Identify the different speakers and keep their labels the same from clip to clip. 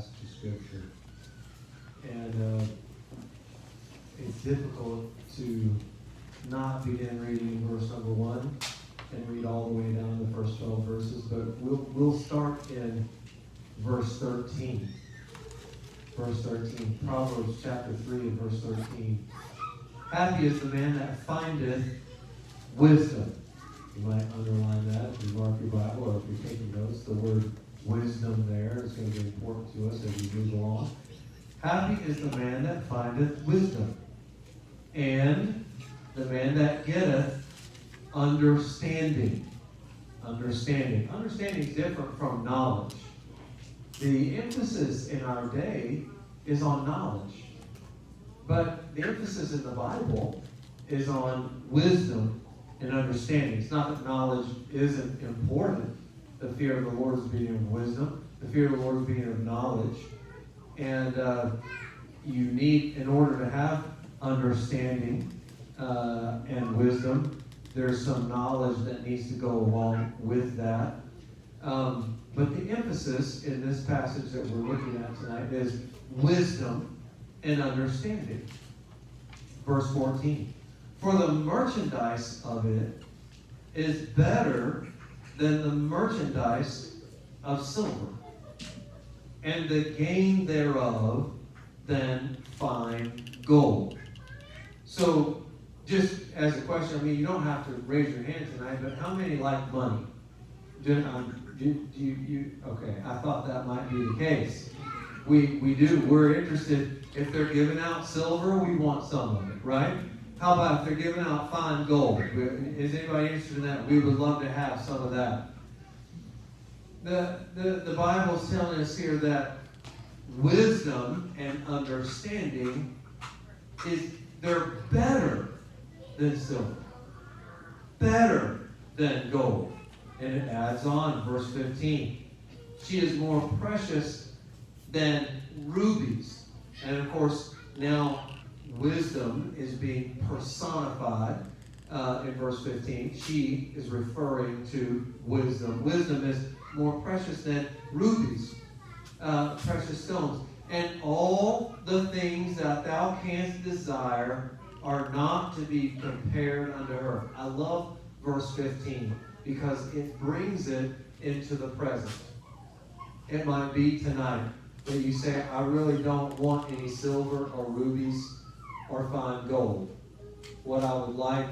Speaker 1: passage of Scripture. And it's difficult to not begin reading verse number 1 and read all the way down the first 12 verses, but we'll start in verse 13. Verse 13, Proverbs chapter 3 and verse 13. Happy is the man that findeth wisdom. You might underline that if you mark your Bible or if you're taking notes. The word wisdom there is going to be important to us as we move along. Happy is the man that findeth wisdom, and the man that getteth understanding. Understanding. Understanding is different from knowledge. The emphasis in our day is on knowledge. But the emphasis in the Bible is on wisdom and understanding. It's not that knowledge isn't important. The fear of the Lord is being of wisdom. The fear of the Lord is being of knowledge. And you need, in order to have understanding and wisdom, there's some knowledge that needs to go along with that. But the emphasis in this passage that we're looking at tonight is wisdom and understanding. Verse 14. For the merchandise of it is better than the merchandise of silver, and the gain thereof than fine gold. So, just as a question, I mean, you don't have to raise your hand tonight, but how many like money? Do you okay, I thought that might be the case. We do. We're interested. If they're giving out silver, we want some of it, right? How about if they're giving out fine gold? Is anybody interested in that? We would love to have some of that. The Bible is telling us here that wisdom and understanding they're better than silver, better than gold. And it adds on, verse 15. She is more precious than rubies. And of course, now wisdom is being personified in verse 15. She is referring to wisdom. Wisdom is more precious than rubies, precious stones. And all the things that thou canst desire are not to be compared unto her. I love verse 15 because it brings it into the present. It might be tonight that you say, I really don't want any silver or rubies or fine gold. What I would like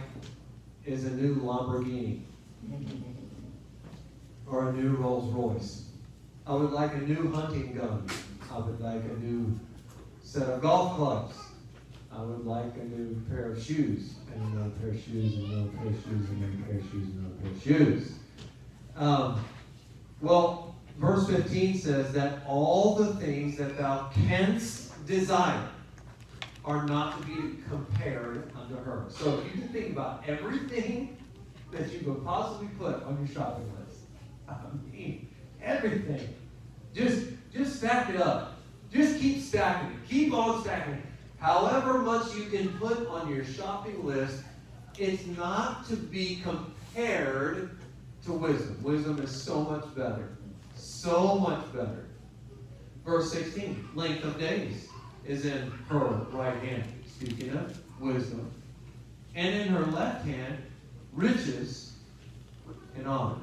Speaker 1: is a new Lamborghini or a new Rolls Royce. I would like a new hunting gun. I would like a new set of golf clubs. I would like a new pair of shoes, and another pair of shoes, and another pair of shoes, and another pair of shoes, and another pair of shoes. Well, verse 15 says that all the things that thou canst desire are not to be compared unto her. So if you can think about everything that you could possibly put on your shopping list, I mean, everything. Just stack it up. Just keep stacking it. Keep on stacking it. However much you can put on your shopping list, it's not to be compared to wisdom. Wisdom is so much better. So much better. Verse 16, length of days is in her right hand, speaking of wisdom. And in her left hand, riches and honor.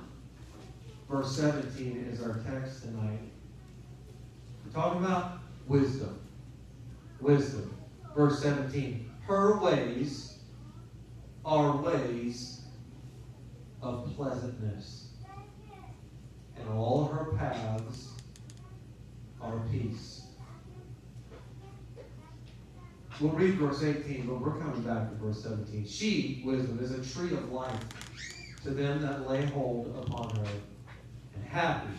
Speaker 1: Verse 17 is our text tonight. We're talking about wisdom. Wisdom. Verse 17. Her ways are ways of pleasantness, and all her paths are peace. We'll read verse 18, but we're coming back to verse 17. She, wisdom, is a tree of life to them that lay hold upon her. And happy.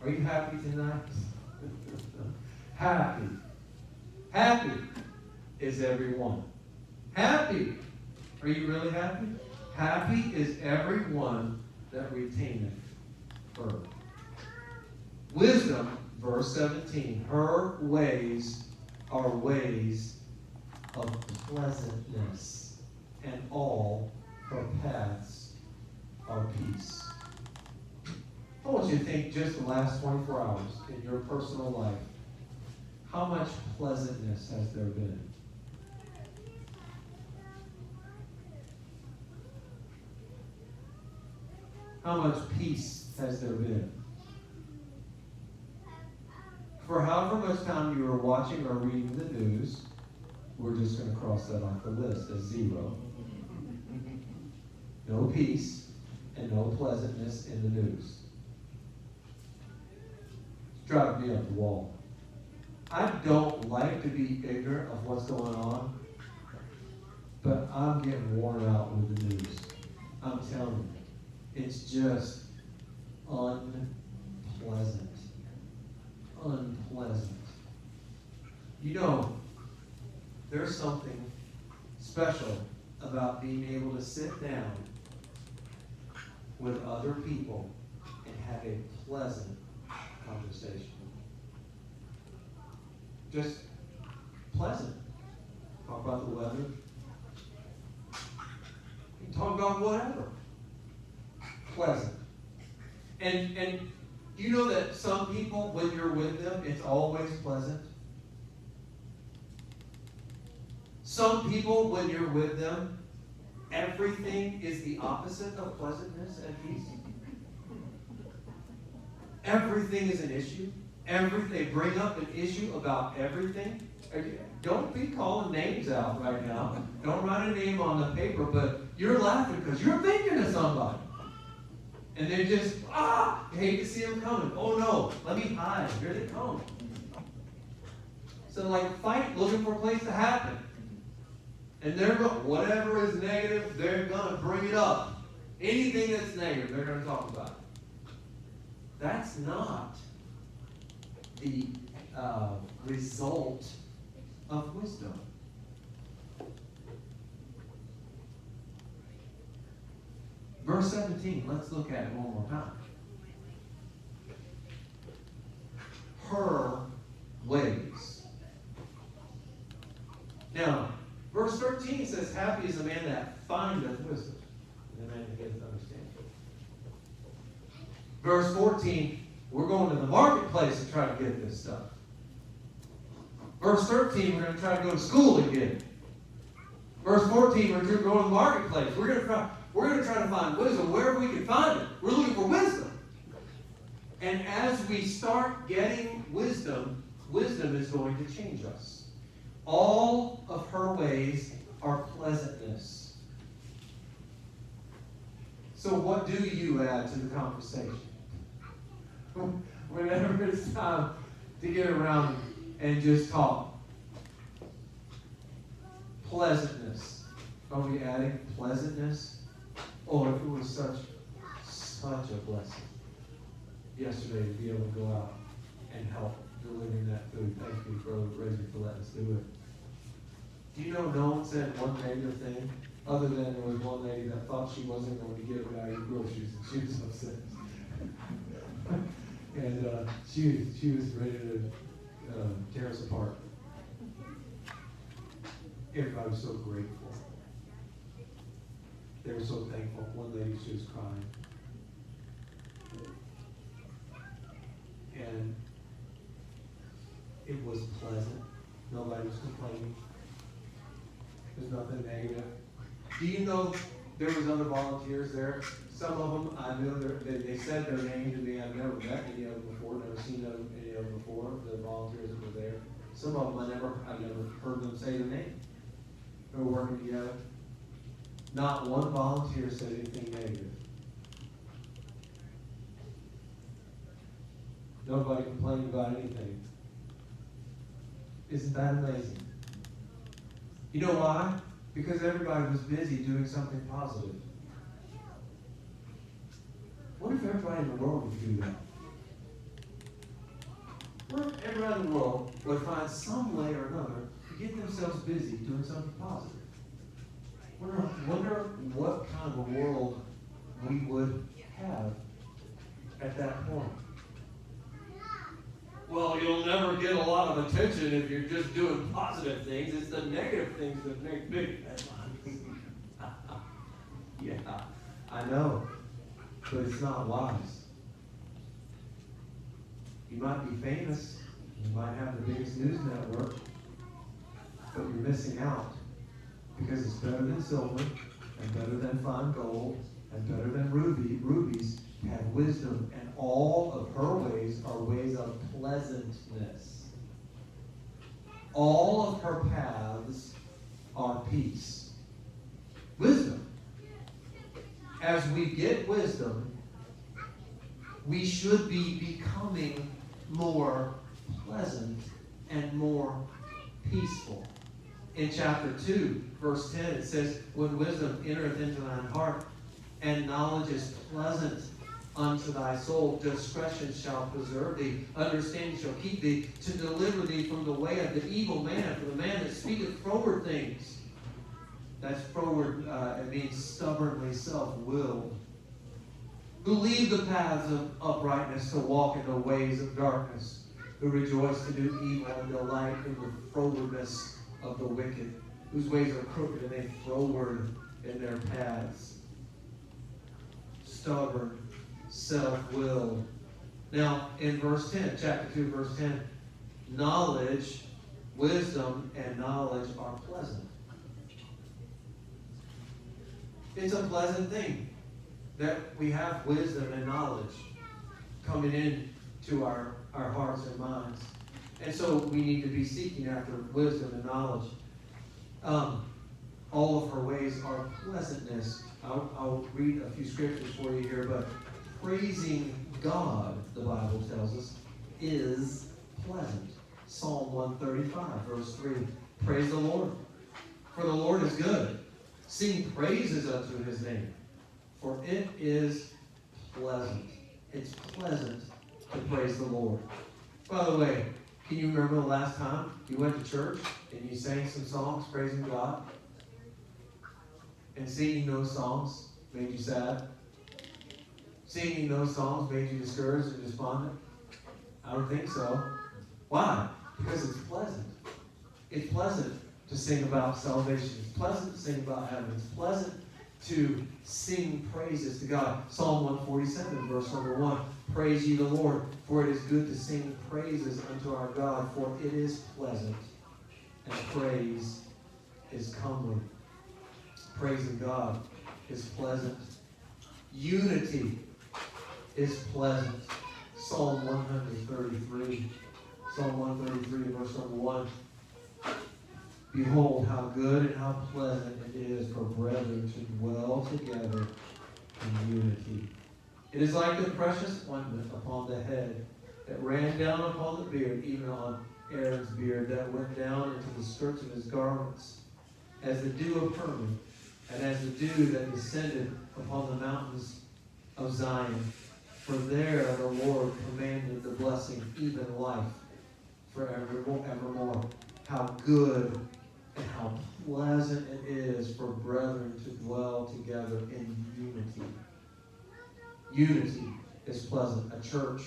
Speaker 1: Are you happy tonight? Happy is everyone. Happy. Are you really happy? Happy is everyone that retaineth her. Wisdom, verse 17, her ways are ways of pleasantness, and all her paths are peace. I want you to think just the last 24 hours in your personal life. How much pleasantness has there been? How much peace has there been? For however much time you were watching or reading the news, we're just going to cross that off the list as 0. No peace and no pleasantness in the news. It's driving me up the wall. I don't like to be ignorant of what's going on, but I'm getting worn out with the news. I'm telling you, it's just unpleasant. Unpleasant. You know, there's something special about being able to sit down with other people and have a pleasant conversation. Just pleasant. Talk about the weather. You can talk about whatever. Pleasant. And you know that some people, when you're with them, it's always pleasant. Some people, when you're with them, everything is the opposite of pleasantness and peace. Everything is an issue. They bring up an issue about everything. Don't be calling names out right now. Don't write a name on the paper, but you're laughing because you're thinking of somebody. And they just, you hate to see them coming. Oh no, let me hide. Here they come. So like fight, looking for a place to happen. And they're going, whatever is negative, they're going to bring it up. Anything that's negative, they're going to talk about it. That's not the result of wisdom. Verse 17, let's look at it one more time. Her ways. Now, verse 13 says, happy is the man that findeth wisdom, and the man that getteth understanding. Verse 14, we're going to the marketplace to try to get this stuff. Verse 13, we're going to try to go to school and get it. Verse 14, we're going to go to the marketplace. We're going to try to find wisdom wherever we can find it. We're looking for wisdom. And as we start getting wisdom, wisdom is going to change us. All of her ways are pleasantness. So what do you add to the conversation? Whenever it's time to get around and just talk. Pleasantness. Are we adding pleasantness? Oh, if it was such a blessing yesterday to be able to go out and help delivering that food. Thank you, Brother Reggie, for letting us do it. Do you know no one said one negative thing other than there was one lady that thought she wasn't going to get a bag of groceries and she was upset. And she was ready to tear us apart. Everybody was so grateful. They were so thankful. One lady, she was crying. And it was pleasant. Nobody was complaining. There's nothing negative. Do you know there was other volunteers there? Some of them, I know they said their name to me. I've never met any of them before, never seen any of them before, the volunteers that were there. Some of them I never heard them say their name. They were working together. Not one volunteer said anything negative. Nobody complained about anything. Isn't that amazing? You know why? Because everybody was busy doing something positive. What if everybody in the world would do that? What if everybody in the world would find some way or another to get themselves busy doing something positive? Wonder what kind of a world we would have at that point. Well, you'll never get a lot of attention if you're just doing positive things. It's the negative things that make big headlines. Yeah, I know, but it's not wise. You might be famous. You might have the biggest news network. But you're missing out. Because it's better than silver, and better than fine gold, and better than rubies, have wisdom, and all of her ways are ways of pleasantness. All of her paths are peace. Wisdom. As we get wisdom, we should be becoming more pleasant and more peaceful. In chapter 2, verse 10, it says, when wisdom entereth into thine heart, and knowledge is pleasant unto thy soul, discretion shall preserve thee, understanding shall keep thee, to deliver thee from the way of the evil man, for the man that speaketh froward things. That's froward, it means stubbornly self-willed. Who leave the paths of uprightness to walk in the ways of darkness, who rejoice to do evil and delight in the frowardness of the wicked, whose ways are crooked and they froward in their paths. Stubborn, self-willed. Now, in verse 10, chapter 2, verse 10, knowledge, wisdom, and knowledge are pleasant. It's a pleasant thing that we have wisdom and knowledge coming in to our hearts and minds. And so we need to be seeking after wisdom and knowledge. All of her ways are pleasantness. I'll read a few scriptures for you here, but praising God, the Bible tells us, is pleasant. Psalm 135, verse 3. Praise the Lord, for the Lord is good. Sing praises unto his name, for it is pleasant. It's pleasant to praise the Lord. By the way, can you remember the last time you went to church and you sang some songs praising God? And singing those songs made you sad? Singing those songs made you discouraged and despondent? I don't think so. Why? Because it's pleasant. It's pleasant to sing about salvation. It's pleasant to sing about heaven. It's pleasant to sing praises to God. Psalm 147, verse number 1. Praise ye the Lord, for it is good to sing praises unto our God, for it is pleasant, and praise is comely. Praising God is pleasant. Unity is pleasant. Psalm 133. Psalm 133, verse number 1. Behold, how good and how pleasant it is for brethren to dwell together in unity. It is like the precious ointment upon the head that ran down upon the beard, even on Aaron's beard, that went down into the skirts of his garments, as the dew of Hermon, and as the dew that descended upon the mountains of Zion. For there the Lord commanded the blessing, even life, forevermore. How good and how pleasant it is for brethren to dwell together in unity. Unity is pleasant. A church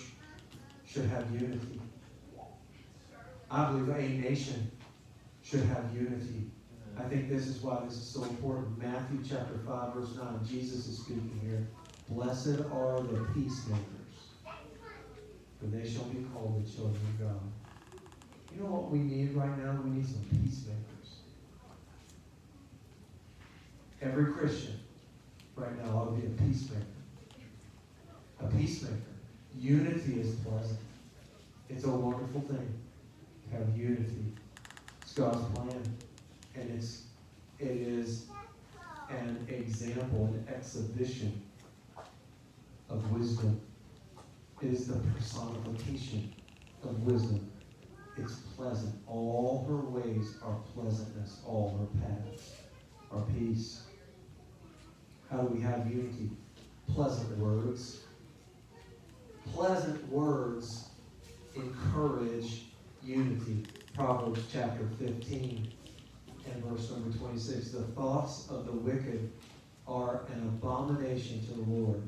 Speaker 1: should have unity. I believe a nation should have unity. I think this is why this is so important. Matthew chapter 5, verse 9, Jesus is speaking here. Blessed are the peacemakers, for they shall be called the children of God. You know what we need right now? We need some peacemakers. Every Christian right now ought to be a peacemaker. A peacemaker. Unity is pleasant. It's a wonderful thing to have unity. It's God's plan. And it is an example, an exhibition of wisdom. It is the personification of wisdom. It's pleasant. All her ways are pleasantness. All her paths are peace. How do we have unity? Pleasant words. Pleasant words encourage unity. Proverbs chapter 15 and verse number 26. The thoughts of the wicked are an abomination to the Lord,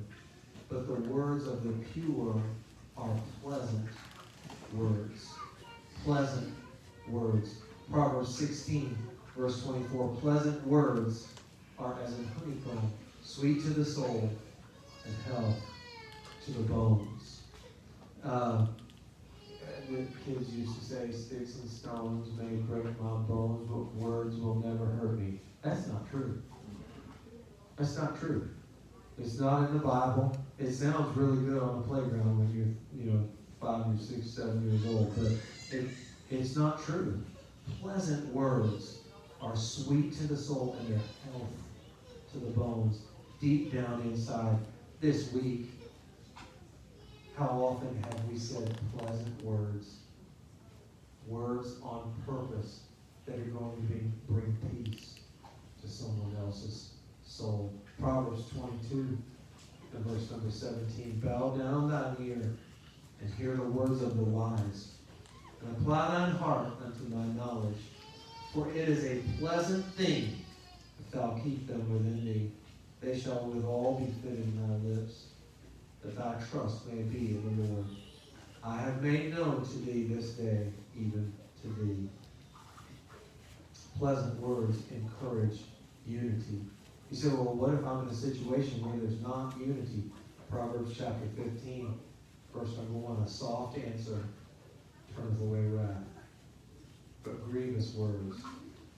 Speaker 1: but the words of the pure are pleasant words. Pleasant words. Proverbs 16, verse 24. Pleasant words are as an honeycomb, sweet to the soul and health to the bones. the kids used to say, sticks and stones may break my bones, but words will never hurt me. That's not true. That's not true. It's not in the Bible. It sounds really good on the playground when you're, 5 or 6, 7 years old, but it's not true. Pleasant words are sweet to the soul and they're health to the bones. Deep down inside, this week, how often have we said pleasant words? Words on purpose that are going to bring peace to someone else's soul. Proverbs 22, and verse number 17. Bow down thine ear and hear the words of the wise, and apply thine heart unto my knowledge. For it is a pleasant thing if thou keep them within thee. They shall withal be fitted in thy lips, that thy trust may be in the Lord. I have made known to thee this day, even to thee. Pleasant words encourage unity. You say, well, what if I'm in a situation where there's not unity? Proverbs chapter 15, verse number 1, a soft answer turneth away wrath, but grievous words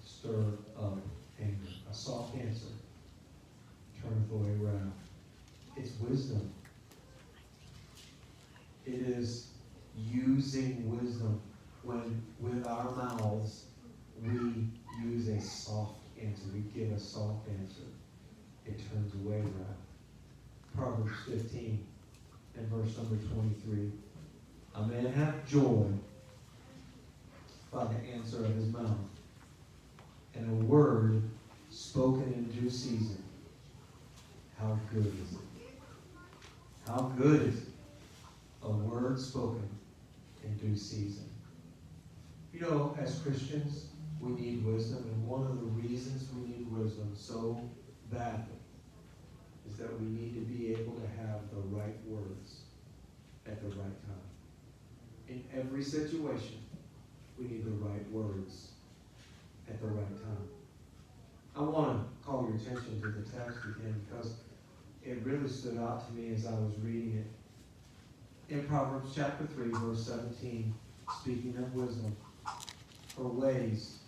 Speaker 1: stir up anger. A soft answer turneth away wrath. It's wisdom. It is using wisdom when with our mouths we use a soft answer. We give a soft answer. It turns away wrath. Proverbs 15 and verse number 23. A man hath joy by the answer of his mouth, and a word spoken in due season. How good is it? How good is it? A word spoken in due season. As Christians, we need wisdom, and one of the reasons we need wisdom so badly is that we need to be able to have the right words at the right time. In every situation, we need the right words at the right time. I want to call your attention to the text again because it really stood out to me as I was reading it. In Proverbs chapter 3, verse 17, speaking of wisdom, her ways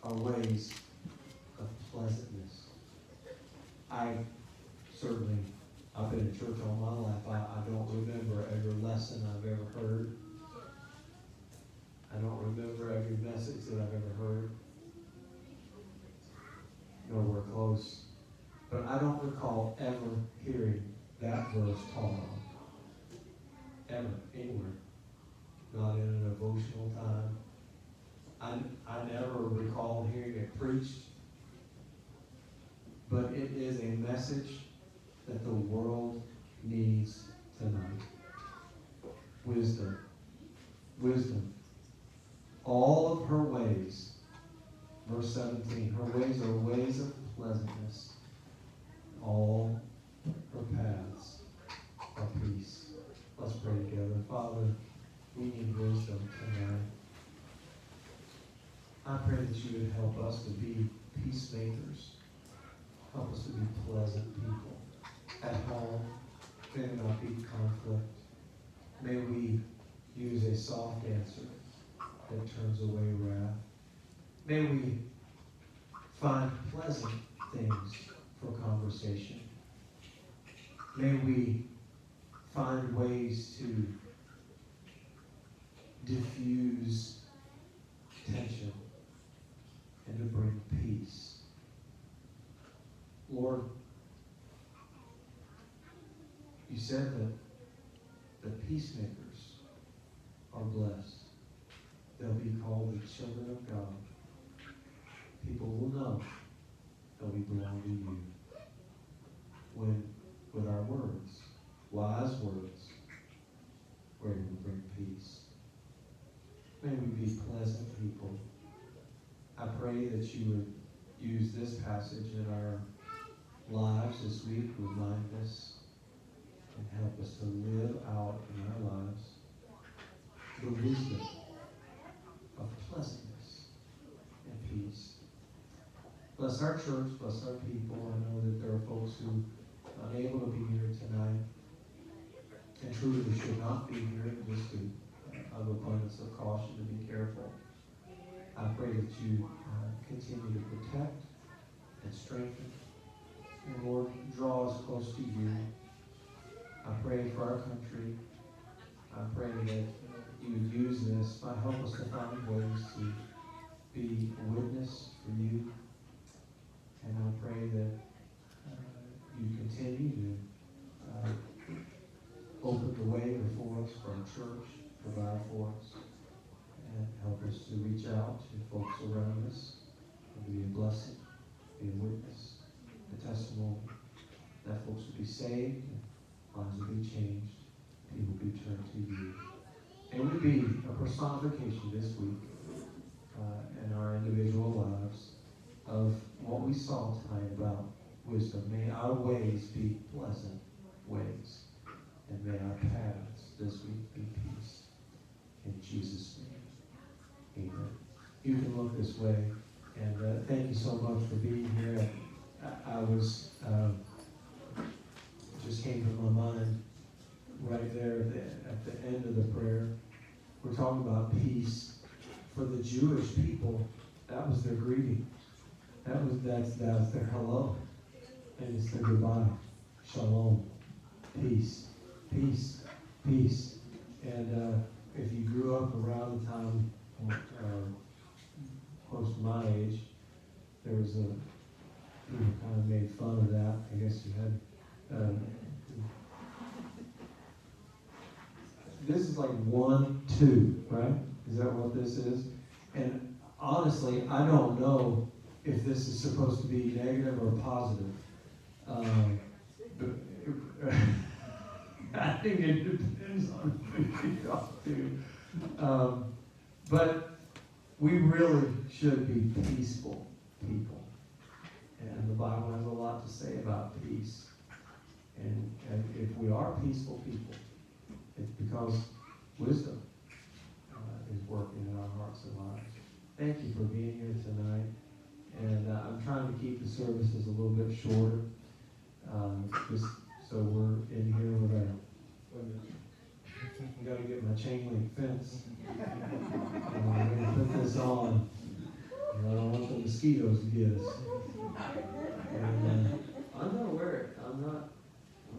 Speaker 1: are ways of pleasantness. I've been in church all my life. I don't remember every lesson I've ever heard. I don't remember every message that I've ever heard. Nowhere close. But I don't recall ever hearing that verse taught on. Ever, anywhere. Not in a devotional time. I never recall hearing it preached. But it is a message that the world needs tonight. Wisdom. Wisdom. All of her ways, verse 17, her ways are ways of pleasantness. All her paths are peace. Let's pray together. Father, we need wisdom tonight. I pray that you would help us to be peacemakers. Help us to be pleasant people. At home, may there not be conflict. May we use a soft answer that turns away wrath. May we find pleasant things for conversation. May we find ways to diffuse tension and to bring peace. Lord, you said that the peacemakers are blessed. They'll be called the children of God. People will know that we belong to you. When, with our words, wise words, we're able to bring peace. May we be pleasant people. I pray that you would use this passage in our lives this week, remind us and help us to live out in our lives the wisdom of pleasantness and peace. Bless our church, bless our people. I know that there are folks who are unable to be here tonight and truly should not be here just to of abundance of caution to be careful. I pray that you continue to protect and strengthen. And Lord, draw us close to you. I pray for our country. I pray that you would use this, help us to find ways to be a witness for you. And I pray that you continue to open the way before us for our church, provide for us, and help us to reach out to folks around us and be a blessing, be a witness, a testimony, that folks would be saved, lives would be changed, people would be turned to you. And would be a personification this week in our individual lives of what we saw tonight about wisdom. May our ways be pleasant ways, and may our paths this week be peace. In Jesus' name, amen. You can look this way, and thank you so much for being here. I was, just came to my mind right there at the end of the prayer. We're talking about peace. For the Jewish people, that was their greeting. That's their hello. And it's their goodbye. Shalom. Peace. Peace. Peace. And if you grew up around the time close to my age, there was people kind of made fun of that. I guess you had this is like 1, 2, right? Is that what this is? And honestly, I don't know if this is supposed to be negative or positive. I think it depends on who you talk to. But we really should be peaceful people. And the Bible has a lot to say about peace. And if we are peaceful people, it's because wisdom is working in our hearts and lives. Thank you for being here tonight. And I'm trying to keep the services a little bit shorter. Just so we're in here with I got to get my chain link fence. I'm going to put this on. I don't want the mosquitoes to get us. And I'm going to wear it. I'm not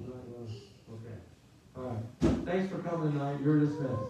Speaker 1: going to. Okay. All right. Thanks for coming tonight. You're dismissed.